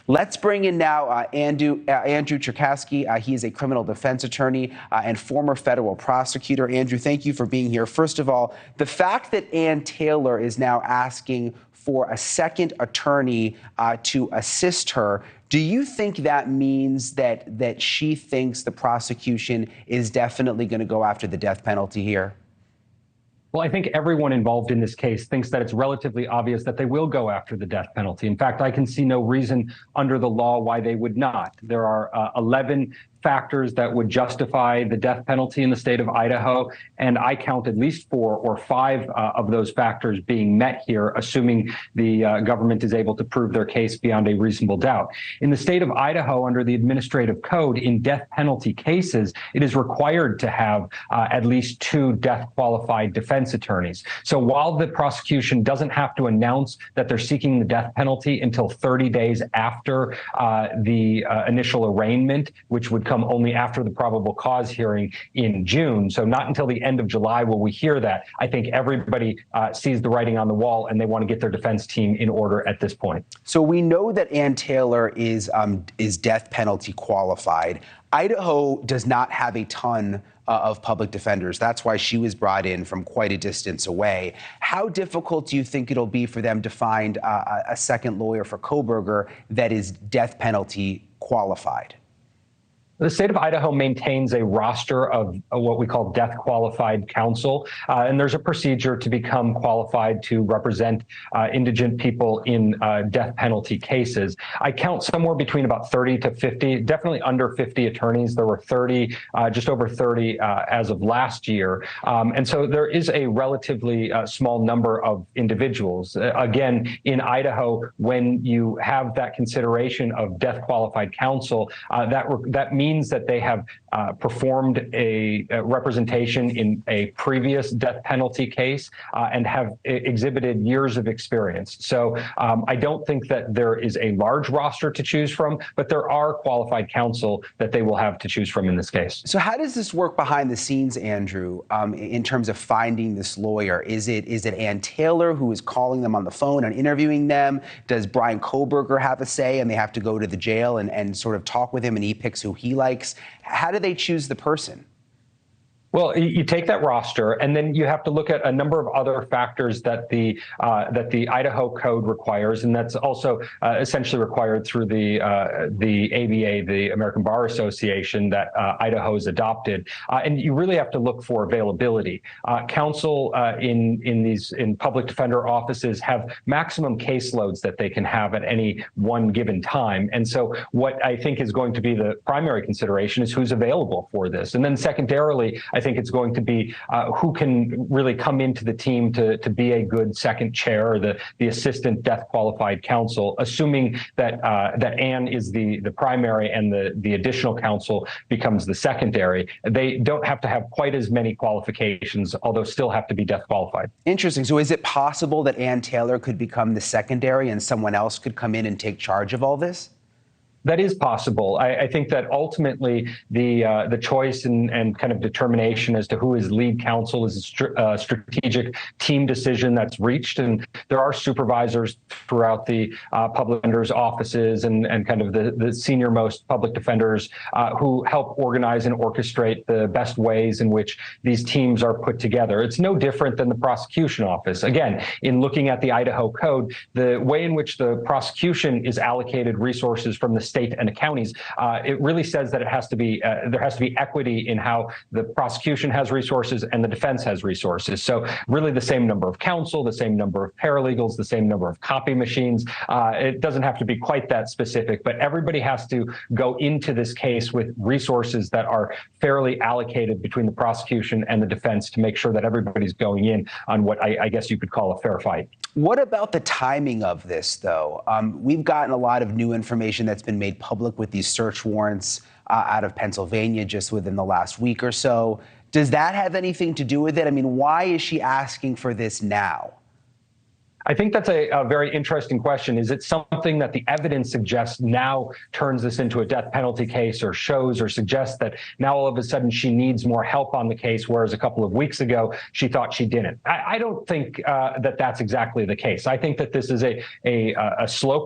Let's bring in now Andrew Cherkasky. He is a criminal defense attorney and former federal prosecutor. Andrew, thank you for being here. First of all, the fact that Ann Taylor is now asking for a second attorney to assist her, do you think that means that she thinks the prosecution is definitely going to go after the death penalty here? Well, I think everyone involved in this case thinks that it's relatively obvious that they will go after the death penalty. In fact, I can see no reason under the law why they would not. There are 11 factors that would justify the death penalty in the state of Idaho, and I count at least 4 or 5 of those factors being met here, assuming the government is able to prove their case beyond a reasonable doubt. In the state of Idaho, under the administrative code, in death penalty cases, it is required to have at least 2 death-qualified defense attorneys. So while the prosecution doesn't have to announce that they're seeking the death penalty until 30 days after the initial arraignment, which would come only after the probable cause hearing in June. So not until the end of July will we hear that. I think everybody sees the writing on the wall and they want to get their defense team in order at this point. So we know that Ann Taylor is death penalty qualified. Idaho does not have a ton of public defenders. That's why she was brought in from quite a distance away. How difficult do you think it'll be for them to find a second lawyer for Kohberger that is death penalty qualified? The state of Idaho maintains a roster of what we call death qualified counsel, and there's a procedure to become qualified to represent indigent people in death penalty cases. I count somewhere between about 30 to 50, definitely under 50 attorneys. There were 30, just over 30 as of last year. And so there is a relatively small number of individuals. Again, in Idaho, when you have that consideration of death qualified counsel, that means that they have performed a representation in a previous death penalty case and have exhibited years of experience. So I don't think that there is a large roster to choose from, but there are qualified counsel that they will have to choose from in this case. So how does this work behind the scenes, Andrew, in terms of finding this lawyer? Is it Ann Taylor who is calling them on the phone and interviewing them? Does Bryan Kohberger have a say and they have to go to the jail and sort of talk with him and he picks who he likes? How do they choose the person? Well, you take that roster, and then you have to look at a number of other factors that the Idaho Code requires, and that's also essentially required through the ABA, the American Bar Association, that Idaho has adopted. And you really have to look for availability. Counsel in public defender offices have maximum caseloads that they can have at any one given time, and so what I think is going to be the primary consideration is who's available for this, and then secondarily, I think it's going to be who can really come into the team to be a good second chair, or the assistant death qualified counsel, assuming that Ann is the primary and the additional counsel becomes the secondary. They don't have to have quite as many qualifications, although still have to be death qualified. Interesting. So is it possible that Ann Taylor could become the secondary and someone else could come in and take charge of all this? That is possible. I think that ultimately the choice and kind of determination as to who is lead counsel is a strategic team decision that's reached, and there are supervisors throughout the public defenders' offices and kind of the senior most public defenders who help organize and orchestrate the best ways in which these teams are put together. It's no different than the prosecution office. Again, in looking at the Idaho Code, the way in which the prosecution is allocated resources from the state and the counties, it really says that it has to be there has to be equity in how the prosecution has resources and the defense has resources. So really the same number of counsel, the same number of paralegals, the same number of copy machines. It doesn't have to be quite that specific, but everybody has to go into this case with resources that are fairly allocated between the prosecution and the defense to make sure that everybody's going in on what I guess you could call a fair fight. What about the timing of this, though? We've gotten a lot of new information that's been made public with these search warrants out of Pennsylvania just within the last week or so. Does that have anything to do with it? I mean, why is she asking for this now? I think that's a very interesting question. Is it something that the evidence suggests now turns this into a death penalty case, or shows or suggests that now all of a sudden she needs more help on the case, whereas a couple of weeks ago she thought she didn't? I don't think that that's exactly the case. I think that this is a slow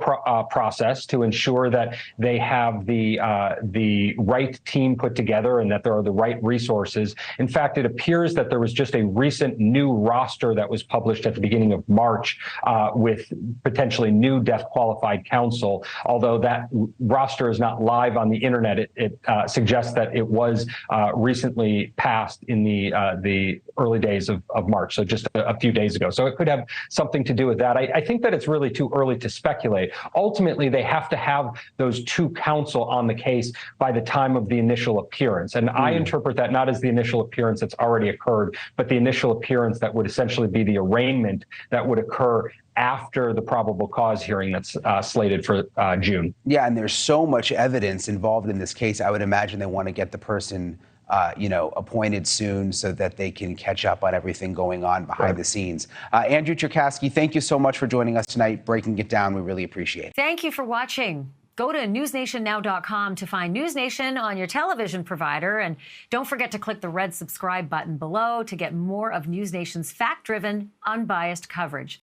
process to ensure that they have the right team put together and that there are the right resources. In fact, it appears that there was just a recent new roster that was published at the beginning of March with potentially new death qualified counsel. Although that roster is not live on the internet, it suggests that it was recently passed in the early days of March, so just a few days ago. So it could have something to do with that. I think that it's really too early to speculate. Ultimately, they have to have those two counsel on the case by the time of the initial appearance. And I interpret that not as the initial appearance that's already occurred, but the initial appearance that would essentially be the arraignment that would occur after the probable cause hearing that's slated for June. Yeah, and there's so much evidence involved in this case. I would imagine they want to get the person appointed soon so that they can catch up on everything going on behind the scenes. Andrew Cherkasky, thank you so much for joining us tonight, breaking it down. We really appreciate it. Thank you for watching. Go to newsnationnow.com to find NewsNation on your television provider. And don't forget to click the red subscribe button below to get more of NewsNation's fact-driven, unbiased coverage.